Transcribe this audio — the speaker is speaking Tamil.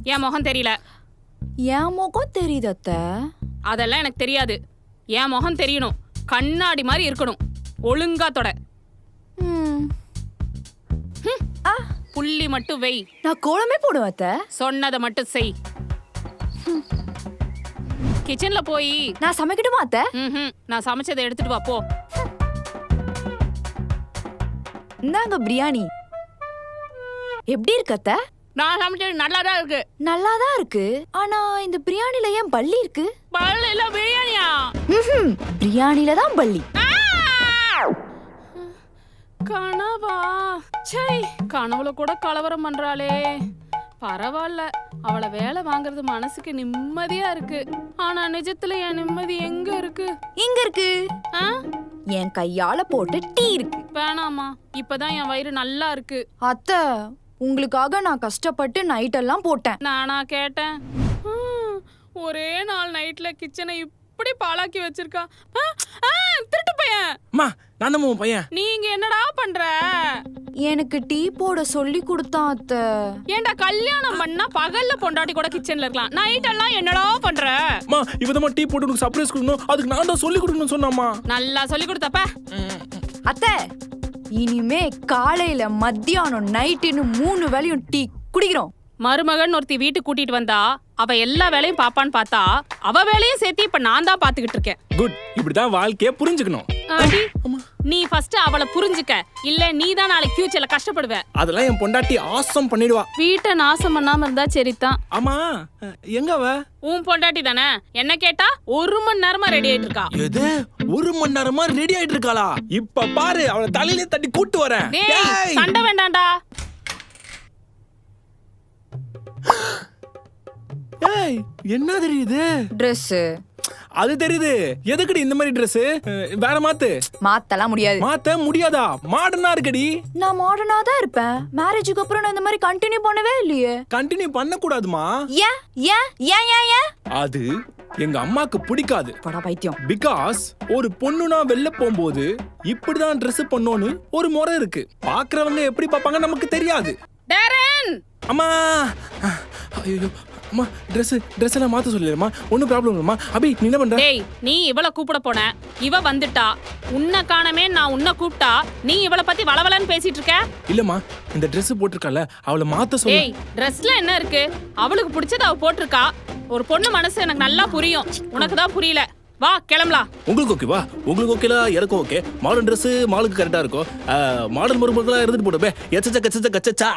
என் முகம் தெரியல. என் முகம் தெரியுது அத்தை. அதெல்லாம் எனக்கு தெரியாது. என் முகம் தெரியணும். கண்ணாடி மாதிரி இருக்கணும். ஒழுங்கா தொட. புள்ளி மட்டும் வை. நான் கோலமே போடுவேன் அத்தை. சொன்னதை மட்டும் செய். கிச்சன்ல போய் நான் சமைக்கட்டுமா அத்தை? நான் சமைச்சதை எடுத்துட்டு வா போ. இந்தாங்க பிரியாணி. எப்படி இருக்கு அத்தை? நான் சமைச்சது நல்லாதான் இருக்கு. நல்லாதான் இருக்கு. ஆனா இந்த பிரியாணில ஏன் பல்லி இருக்கு? பல்லி இல்ல பிரியாணியா? பிரியாணில தான் பல்லி. கனவா? சை, கனவுல கூட கலவரம் பண்றாளே. பரவாயில்ல, அவளை வேலை வாங்குறது மனசுக்கு நிம்மதியா இருக்கு. ஆனா நிஜத்துல என் நிம்மதி எங்க இருக்கு? இங்க இருக்கு. என் கையால போட்டு டீ இருக்கு. வேணாமா, இப்பதான் என் வயிறு நல்லா இருக்கு. அத்தை, உங்களுக்காக நான் கஷ்டப்பட்டு நைட் எல்லாம் போட்டேன். நானா கேட்டேன்? ஒரே நாள் நைட்ல கிச்சனை இப்படி பாழாக்கி வச்சிருக்கா. திருட்டு பையன். நான் தான் பையன். நீங்க என்னடா பண்ற? எனக்கு டீ போட சொல்லி கொடுத்தான் அத்தை. ஏண்டா, கல்யாணம் பண்ணா பகல்ல பொண்டாட்டி கூட கிச்சன்ல இருக்கலாம், நைட் எல்லாம் என்னடா பண்ற? இவதமா டீ போட்டு உனக்கு சர்ப்ரைஸ் கொடுக்கணும், அதுக்கு நான் தான் சொல்லி கொடுக்கணும்னு சொன்னாமா. நல்லா சொல்லி கொடுத்தப்ப. அத்தை, இனிமே காலையில மத்தியானம் நைட்டுன்னு 3 வேளையும் டீ குடிக்கிறோம். மருமகன் ஒருத்தி வீட்டுக்கு கூட்டிட்டு வந்தா அவ எல்லா வேலையும் பாப்பான்னு பார்த்தா அவ வேலையும் சேர்த்து இப்ப நான் தான் பாத்துக்கிட்டு இருக்கேன். குட். இப்படிதான் வாழ்க்கைய புரிஞ்சுக்கணும். நீ ஃபர்ஸ்ட் அவளை புரிஞ்சுக்க, இல்ல நீ தான் நாளைக்கு ஃபியூச்சர்ல கஷ்டப்படுவ. அதெல்லாம் என் பொண்டாட்டி ஆசம் பண்ணிடுவா. வீட்டை நாசம் பண்ணாம இருந்தா சரிதான். ஆமா, எங்க அவ? உன் பொண்டாட்டி தானே. என்ன கேட்டா 1 மணி நேரமா ரெடி ஆயிட்டு இருக்கா. எது 1 மணி நேரமா ரெடி ஆயிட்டு இருக்காளா? இப்ப பாரு, அவளை தலையிலே தட்டி கூட்டு வரேன். சண்டை வேண்டாம்டா. ஏய், என்ன தெரியுது? Dress. அது தெரியுது. எதுக்குடி இந்த மாதிரி Dress? வேற மாத்து. மாத்தலாம் முடியாது. மாத்த முடியாதா? மாடர்னா இருக்கடி. நான் மாடர்னா தான் இருப்பேன். மேரேஜுக்கு அப்புறம் நான் இந்த மாதிரி கண்டினியூ பண்ணவே இல்லையே. கண்டினியூ பண்ண கூடாதுமா. ஏன் ஏன் ஏன் ஏன் ஏன்? அது எங்க அம்மாக்கு பிடிக்காது. படா பைத்தியம். பிகாஸ் ஒரு பொண்ணுனா வெளில போகும்போது இப்படிதான் Dress பண்ணோன்னு ஒரு முறை இருக்கு. பாக்குறவங்க எப்படி பாப்பாங்க நமக்கு தெரியாது. டேரன், அம்மா, ஐயோ அம்மா, Dress எல்லாம் மாத்த சொல்லிடுமா? ஒன்னும் ப்ராப்ளம் இல்லம்மா. அபி, நீ என்ன பண்ற? டேய், நீ இவளை கூப்பிட போன, இவ வந்துட்டா. உன்னை காணமே நான் உன்னை கூப்பிட்டா நீ இவளை பத்தி வளவலன்னு பேசிட்டு இருக்க. இல்லம்மா, இந்த Dress போட்டிருக்கால, அவளை மாத்த சொல்லு. டேய், Dressல என்ன இருக்கு? அவளுக்கு பிடிச்சது அவ போட்டிருக்கா. ஒரு பொண்ணு மனசு எனக்கு நல்லா புரியும், உனக்கு தான் புரியல. வா கிளம்பலாம். உங்களுக்கு ஓகேவா? உங்களுக்கு ஓகேலா? எனக்கும் ஓகே. மாடர்ன் Dress மாலுக்கு கரெக்டா இருக்கும். மாடர்ன் மருமகளா இருந்துட்டு போடுவே. எச்சச்ச கச்சச்ச கச்சச்சா.